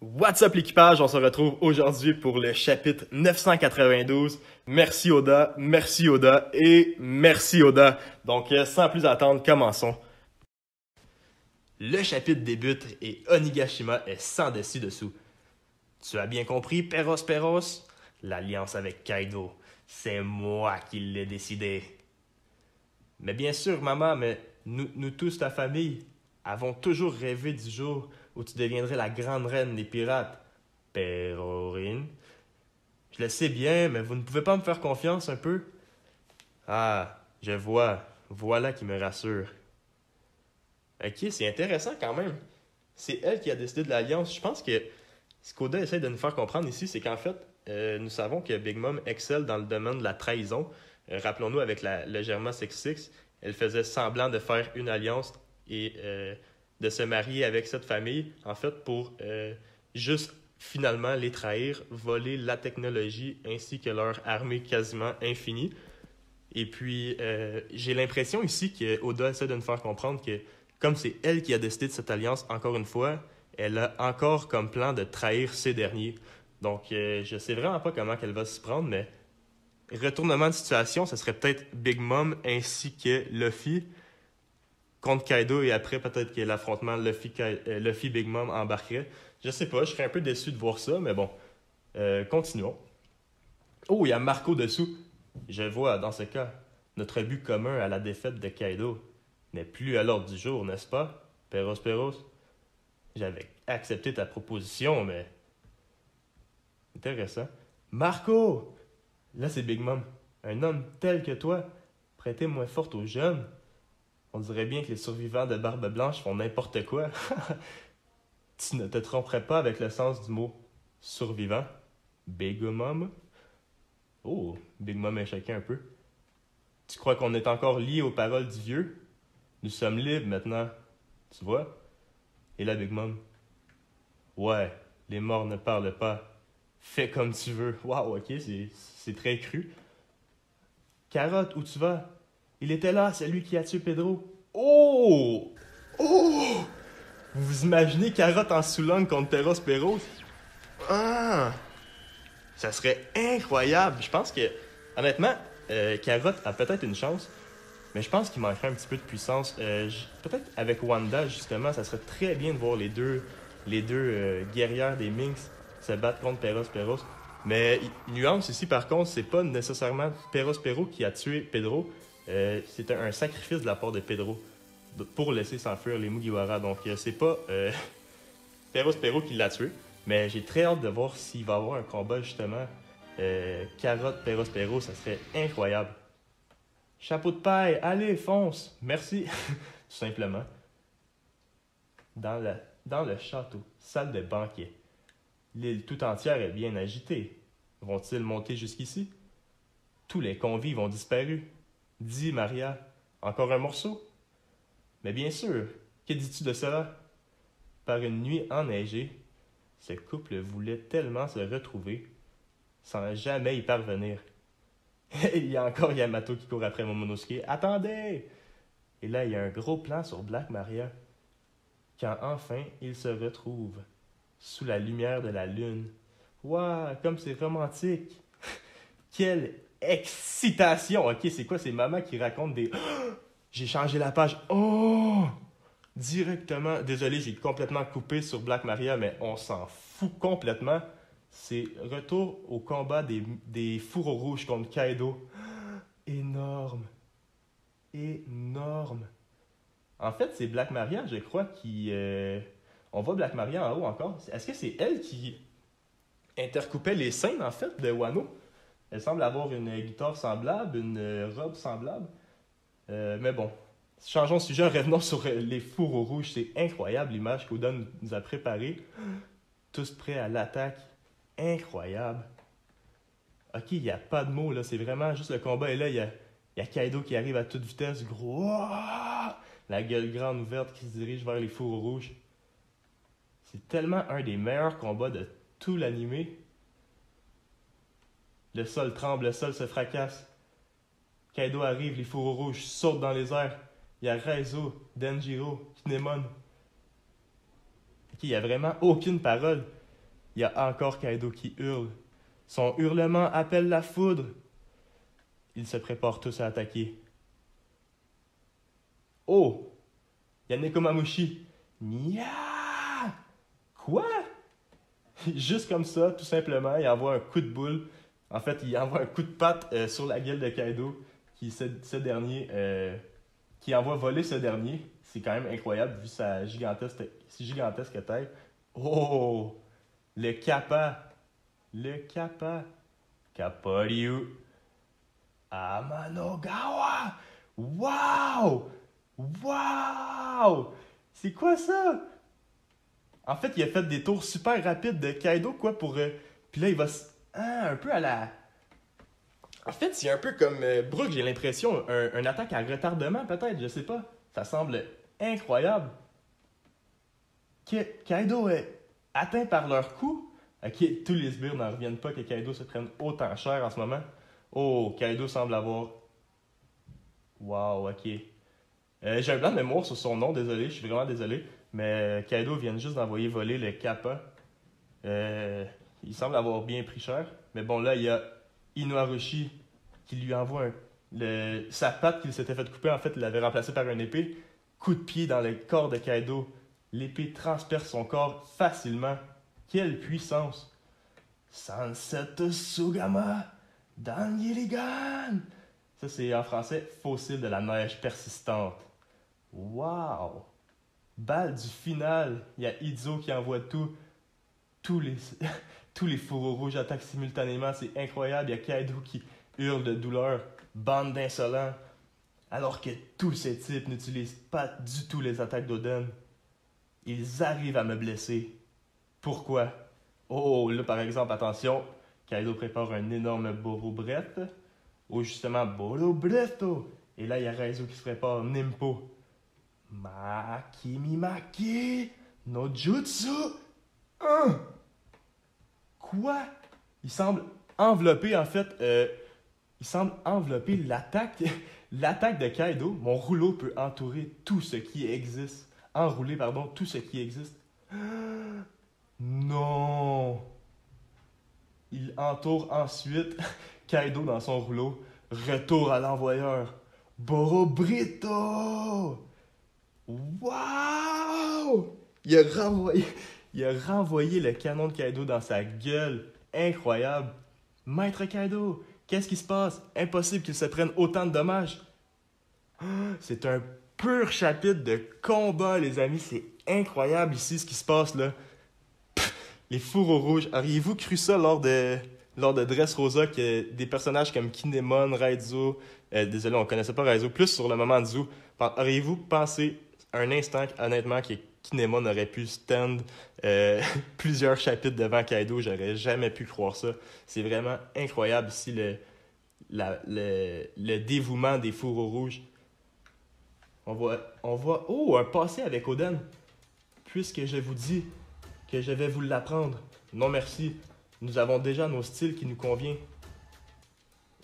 What's up l'équipage, on se retrouve aujourd'hui pour le chapitre 992. Merci Oda et merci Oda. Donc sans plus attendre, commençons. Le chapitre débute et Onigashima est sans dessus dessous. Tu as bien compris, Perros? L'alliance avec Kaido, c'est moi qui l'ai décidé. Mais bien sûr, maman, mais nous tous, ta famille, avons toujours rêvé du jour où tu deviendrais la grande reine des pirates. Perorine. Je le sais bien, mais vous ne pouvez pas me faire confiance un peu? Ah, je vois. Voilà qui me rassure. Ok, c'est intéressant quand même. C'est elle qui a décidé de l'alliance. Je pense que ce qu'Oda essaie de nous faire comprendre ici, c'est qu'en fait, nous savons que Big Mom excelle dans le domaine de la trahison. Rappelons-nous avec le Germa 66, elle faisait semblant de faire une alliance et de se marier avec cette famille, en fait, pour juste finalement les trahir, voler la technologie ainsi que leur armée quasiment infinie. Et puis, j'ai l'impression ici que Oda essaie de nous faire comprendre que, comme c'est elle qui a décidé de cette alliance, encore une fois, elle a encore comme plan de trahir ces derniers. Donc, je sais vraiment pas comment qu'elle va s'y prendre, mais retournement de situation, ce serait peut-être Big Mom ainsi que Luffy contre Kaido et après peut-être que l'affrontement Luffy-Big Mom embarquerait. Je sais pas, je serais un peu déçu de voir ça, mais bon, continuons. Oh, il y a Marco dessous. Je vois, dans ce cas, notre but commun à la défaite de Kaido n'est plus à l'ordre du jour, n'est-ce pas, Perros? J'avais accepté ta proposition, mais... Intéressant. Marco! Là, c'est Big Mom. Un homme tel que toi, prêter moins forte aux jeunes. On dirait bien que les survivants de Barbe Blanche font n'importe quoi. Tu ne te tromperais pas avec le sens du mot survivant. Big Mom? Oh, Big Mom est choqué un peu. Tu crois qu'on est encore lié aux paroles du vieux? Nous sommes libres maintenant. Tu vois? Et là, Big Mom. Ouais, les morts ne parlent pas. Fais comme tu veux. Waouh, ok, c'est très cru. Carotte, où tu vas? Il était là, celui qui a tué Pedro. Oh! Oh! Vous vous imaginez Carotte en sous-langue contre Perros? Ah! Ça serait incroyable. Je pense que, honnêtement, Carotte a peut-être une chance, mais je pense qu'il manquerait un petit peu de puissance. Peut-être avec Wanda, justement, ça serait très bien de voir les deux guerrières des Minx se battre contre Perros. Mais nuance ici, par contre, c'est pas nécessairement Perros qui a tué Pedro. C'est un sacrifice de la part de Pedro pour laisser s'enfuir les Mugiwara. Donc, c'est pas Perros qui l'a tué. Mais j'ai très hâte de voir s'il va y avoir un combat, justement. Carotte, Perros, ça serait incroyable. Chapeau de paille, allez, fonce! Merci! Tout simplement. Dans le château, salle de banquet. L'île tout entière est bien agitée. Vont-ils monter jusqu'ici? Tous les convives ont disparu. Dis, Maria, encore un morceau? Mais bien sûr, que dis-tu de cela? Par une nuit enneigée, ce couple voulait tellement se retrouver, sans jamais y parvenir. Il y a encore Yamato qui court après Momonosuke. Attendez! Et là, il y a un gros plan sur Black Maria. Quand enfin ils se retrouvent, sous la lumière de la lune. Waouh, comme c'est romantique! Quelle excitation! Ok, c'est quoi? C'est maman qui raconte des... J'ai changé la page. Oh! Directement. Désolé, j'ai complètement coupé sur Black Maria, mais on s'en fout complètement. C'est retour au combat des fourreaux rouges contre Kaido. Énorme. Énorme. En fait, c'est Black Maria, je crois, qui... On voit Black Maria en haut encore. Est-ce que c'est elle qui intercoupait les scènes, en fait, de Wano? Elle semble avoir une guitare semblable, une robe semblable. Mais bon, changeons de sujet, revenons sur les fourreaux rouges. C'est incroyable l'image qu'Oda nous a préparée. Tous prêts à l'attaque. Incroyable. Ok, il n'y a pas de mots, là. C'est vraiment juste le combat. Et là, il y a Kaido qui arrive à toute vitesse. Gros. La gueule grande ouverte qui se dirige vers les fourreaux rouges. C'est tellement un des meilleurs combats de tout l'animé. Le sol tremble, le sol se fracasse. Kaido arrive, les fourreaux rouges sautent dans les airs. Il y a Reizo, Denjiro, Kinemon. Ok, il n'y a vraiment aucune parole. Il y a encore Kaido qui hurle. Son hurlement appelle la foudre. Ils se préparent tous à attaquer. Oh! Il y a Nekomamushi. Nya! Quoi? Juste comme ça, tout simplement, il envoie un coup de boule. En fait, il envoie un coup de patte sur la gueule de Kaido, qui envoie voler ce dernier. C'est quand même incroyable vu sa gigantesque taille. Oh! Le Kappa! Le Kappa! Kappa-ryu! Amanogawa! Wow! Wow! C'est quoi ça? En fait, il a fait des tours super rapides de Kaido, quoi, pour... Puis là, il va... un peu à la... En fait, c'est un peu comme Brook, j'ai l'impression. Un attaque à retardement, peut-être, je sais pas. Ça semble incroyable. Kaido est atteint par leur coup. Ok, tous les sbires n'en reviennent pas que Kaido se prenne autant cher en ce moment. Oh, Kaido semble avoir... Wow, ok. J'ai un blanc de mémoire sur son nom, désolé, je suis vraiment désolé. Mais Kaido vient juste d'envoyer voler le Kappa. Il semble avoir bien pris cher. Mais bon, là, il y a Inuarashi qui lui envoie sa patte qu'il s'était fait couper. En fait, il l'avait remplacée par une épée. Coup de pied dans le corps de Kaido. L'épée transperce son corps facilement. Quelle puissance! Sunset Sugama Dangirigan! Ça, c'est en français, fossile de la neige persistante. Wow! Balle du final. Il y a Izo qui envoie tous les fourreaux rouges attaquent simultanément. C'est incroyable. Il y a Kaido qui hurle de douleur. Bande d'insolents. Alors que tous ces types n'utilisent pas du tout les attaques d'Oden. Ils arrivent à me blesser. Pourquoi? Oh, là par exemple, attention. Kaido prépare un énorme Borobret. Ou justement Borobreto. Et là, il y a Raizo qui se prépare Nimpo. Makimimaki no Jutsu. Quoi? Il semble envelopper, en fait, l'attaque de Kaido. Mon rouleau peut entourer tout ce qui existe. Enrouler, pardon, tout ce qui existe. Non! Il entoure ensuite Kaido dans son rouleau. Retour à l'envoyeur. Borobrito! Wow! Il a renvoyé le canon de Kaido dans sa gueule. Incroyable. Maître Kaido, qu'est-ce qui se passe? Impossible qu'il se prenne autant de dommages. C'est un pur chapitre de combat, les amis. C'est incroyable ici ce qui se passe là. Les fourreaux rouges. Auriez-vous cru ça lors de Dressrosa que des personnages comme Kinemon, Raizo, désolé, on connaissait pas Raizo, plus sur le moment de Zou. Auriez-vous pensé un instant, honnêtement, que Kinemon aurait pu stand plusieurs chapitres devant Kaido? J'aurais jamais pu croire ça. C'est vraiment incroyable ici le dévouement des fourreaux rouges. On voit un passé avec Oden. Puisque je vous dis que je vais vous l'apprendre. Non merci, nous avons déjà nos styles qui nous conviennent.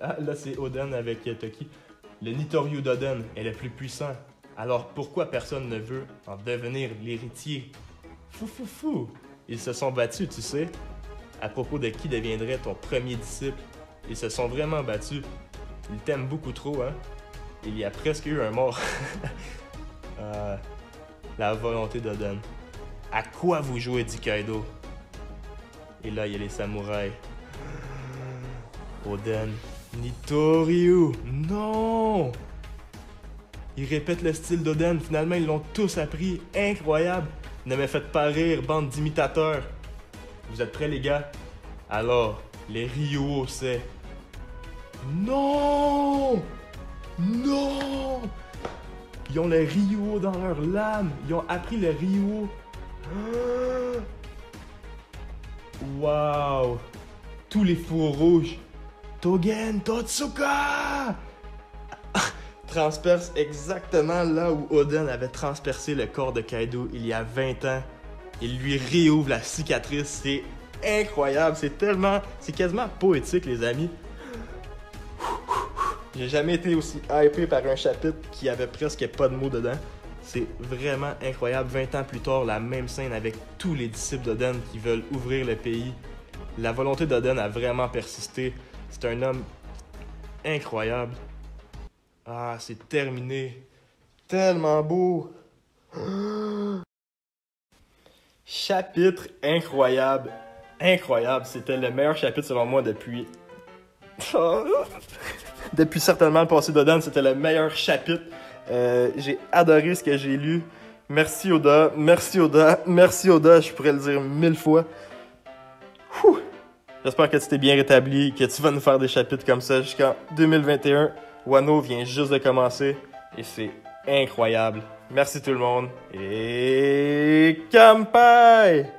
Ah, là c'est Oden avec Toki. Le Nitoryu d'Oden est le plus puissant. Alors pourquoi personne ne veut en devenir l'héritier? Fou. Ils se sont battus, tu sais. À propos de qui deviendrait ton premier disciple. Ils se sont vraiment battus. Ils t'aiment beaucoup trop, hein. Il y a presque eu un mort. La volonté d'Oden. À quoi vous jouez, dit Kaido? Et là, il y a les samouraïs. Oden. Nitoryu. Non! Ils répètent le style d'Oden. Finalement, ils l'ont tous appris. Incroyable. Ne me faites pas rire, bande d'imitateurs. Vous êtes prêts, les gars? Alors, les Ryuo, c'est... Non! Non! Ils ont le Ryuo dans leur lame. Ils ont appris le Ryuo. Wow! Tous les fours rouges. Togen Totsuka! Transperce exactement là où Oden avait transpercé le corps de Kaido il y a 20 ans. Il lui réouvre la cicatrice. C'est incroyable. C'est quasiment poétique, les amis. J'ai jamais été aussi hypé par un chapitre qui avait presque pas de mots dedans. C'est vraiment incroyable. 20 ans plus tard, la même scène avec tous les disciples d'Oden qui veulent ouvrir le pays. La volonté d'Oden a vraiment persisté. C'est un homme incroyable. Ah, c'est terminé. Tellement beau. Chapitre incroyable. Incroyable. C'était le meilleur chapitre selon moi depuis... depuis certainement le passé d'Oden. C'était le meilleur chapitre. J'ai adoré ce que j'ai lu. Merci Oda, merci Oda, merci Oda. Je pourrais le dire 1000 fois. Ouh. J'espère que tu t'es bien rétabli, que tu vas nous faire des chapitres comme ça jusqu'en 2021. Wano vient juste de commencer et c'est incroyable. Merci tout le monde et Kampai!